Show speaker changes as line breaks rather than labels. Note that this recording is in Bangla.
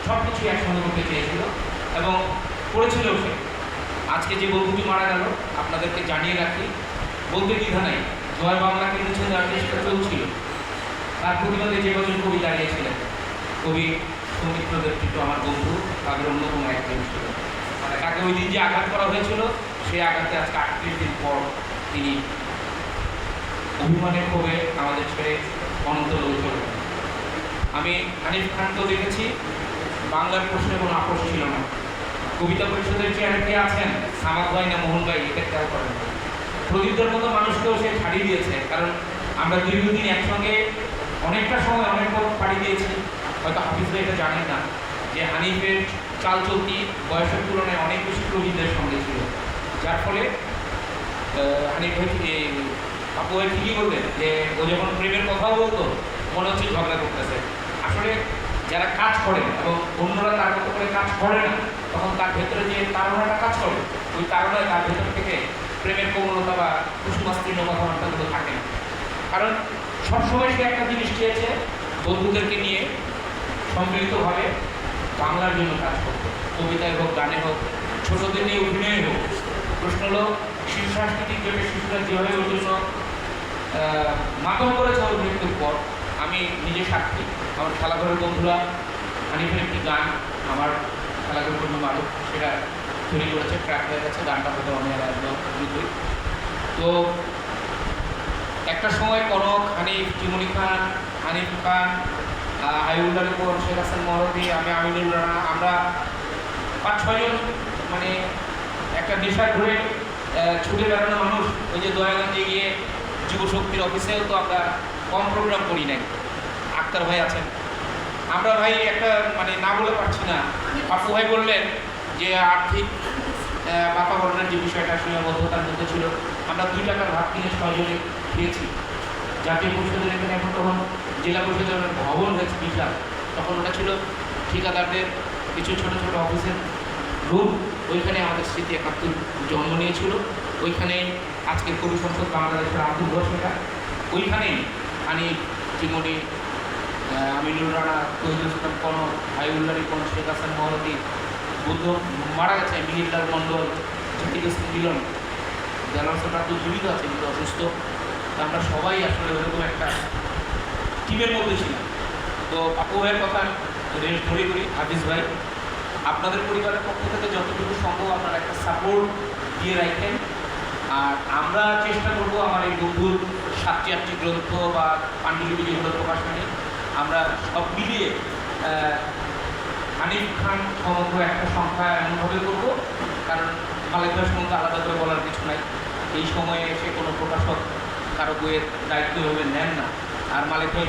সব কিছু একসঙ্গে করতে চেয়েছিল এবং করেছিল সে। আজকে যে বন্ধুটি মারা গেল আপনাদেরকে জানিয়ে রাখি, বলতে দ্বিধা নাই, জয় বাংলাকে মুছে দেওয়ার চেষ্টা চলছিল। তার প্রতিবাদে যে কজন কবি দাঁড়িয়েছিলেন, কবি সৌমিত্র দেবচিত্র আমার বন্ধু, তাদের অন্যতম একজন ছিল। মানে তাকে ওই দিন যে আঘাত করা হয়েছিল, সেই আঘাতে আজকে 38 দিন পর তিনি অভিমানের ক্ষোভে আমাদের ছেড়ে অনন্ত লোকে চলে গেলেন। আমি হানিফ খানকেও দেখেছি, বাংলার প্রশ্নে কোনো আপোষ ছিল না। কবিতা পরিষদের চেয়ারে কে আছেন, সামাদ ভাই না মোহন ভাই, এটা খেয়াল করেন। প্রদীপদের মতো মানুষকেও সে ছাড়িয়ে দিয়েছে, কারণ আমরা দীর্ঘদিন একসঙ্গে অনেকটা সময় অনেক পথ পাড়ি দিয়েছি। হয়তো হাফিজ ভাই এটা জানেন না যে হানিফের চাল চলতি বয়সের তুলনায় অনেক বেশি প্রবীণদের সঙ্গে ছিল, যার ফলে হানিফ ভাই আপু ভাই ঠিকই বলবেন যে ও যখন প্রেমের কথাও বলতো মনে হচ্ছে ঝগড়া করতেছে। আসলে যারা কাজ করেন এবং অন্যরা তার মতো করে কাজ করে না, তখন তার ভেতরে যে তাড়নাটা কাজ করে, ওই তাড়নায় তার ভেতর থেকে প্রেমের কোমলতা বা কুসুমাস্তীর্ণ কথাবার্তাগুলো থাকে না। কারণ সবসময় সে একটা জিনিস চেয়েছে, বন্ধুদেরকে নিয়ে সম্মিলিতভাবে বাংলার জন্য কাজ করতো, কবিতায় হোক, গানে হোক, ছোটদের নিয়ে অভিনয় হোক। প্রশ্ন হলো শিশু সাংস্কৃতিক জোটের শিশুরা যেভাবে ওর জন্য মাতম করেছে ওর মৃত্যুর পর, আমি নিজে সাক্ষী। আমার খেলাঘরের বন্ধুরা হানিফের একটি গান, আমার খেলাঘর বন্ধু মারুফ, সেটা তৈরি করেছে, ট্র্যাক হয়ে গেছে, গানটা হয়তো আমি একদম বুঝবই। তো একটা সময় কনক, হানিফ, চিমনি খান, হানিফ খান, হাইউল্লার উপর শেখ হাসান মহরদি, আমি আমিনুল রানা, আমরা 5-6 জন মানে একটা নেশার ধরে ছুটে বেড়ানো মানুষ। ওই যে দয়াগঞ্জে গিয়ে যুবশক্তির অফিসেও তো আমরা কম প্রোগ্রাম করি নাই। আক্তার ভাই আছেন, আমরা ভাই একটা মানে না বলে পারছি না। পাপ্পু ভাই বললেন যে আর্থিক বাতাবরণের যে বিষয়টা সীমাবদ্ধতার মধ্যে ছিল, আমরা 2 টাকার ভাত কিনে 6 জনে খেয়েছি। জাতীয় পরিষদের এখানে এখন তখন জেলা পরিষদের ভবন হয়েছে বিশাল, তখন ওটা ছিল ঠিকাদারদের কিছু ছোটো ছোটো অফিসের রুম। ওইখানে আমাদের স্মৃতি 71 জন্ম নিয়েছিল। ওইখানেই আজকের কবি সংসদ বাংলাদেশের আত্মঘোষ, সেটা ওইখানেই হানিফ, চিমনি, আমিনুল রানা, তহিদুল ইসলাম কনক, হাইউল্লারি কনক, শেখ হাসান মহরদি, বুদ্ধ মারা গেছে, মিহিরলাল মণ্ডল, জাতিক ইসলাম মিলন, জালালসটা তো জীবিত আছে কিন্তু অসুস্থ। আমরা সবাই আসলে ওরকম একটা টিমের মধ্যে ছিলাম। তো আপু ভাইয়ের কথা রেস ধরে করি, হাফিজ ভাই আপনাদের পরিবারের পক্ষ থেকে যতটুকু সম্ভব আপনারা একটা সাপোর্ট দিয়ে রাখেন। আর আমরা চেষ্টা করবো আমার এই বন্ধুর 7টি গ্রন্থ বা পাণ্ডুলিপি যেগুলো প্রকাশ হয়নি, আমরা সব মিলিয়ে হানিফ খান সমগ্র একটা সংখ্যা এমনভাবে করবো, কারণ মালিক ভাই সম্বন্ধে আলাদা করে বলার কিছু নাই। এই সময়ে এসে কোনো প্রকাশক কারো বইয়ের দায়িত্ব এভাবে নেন না। আর মালিক ভাই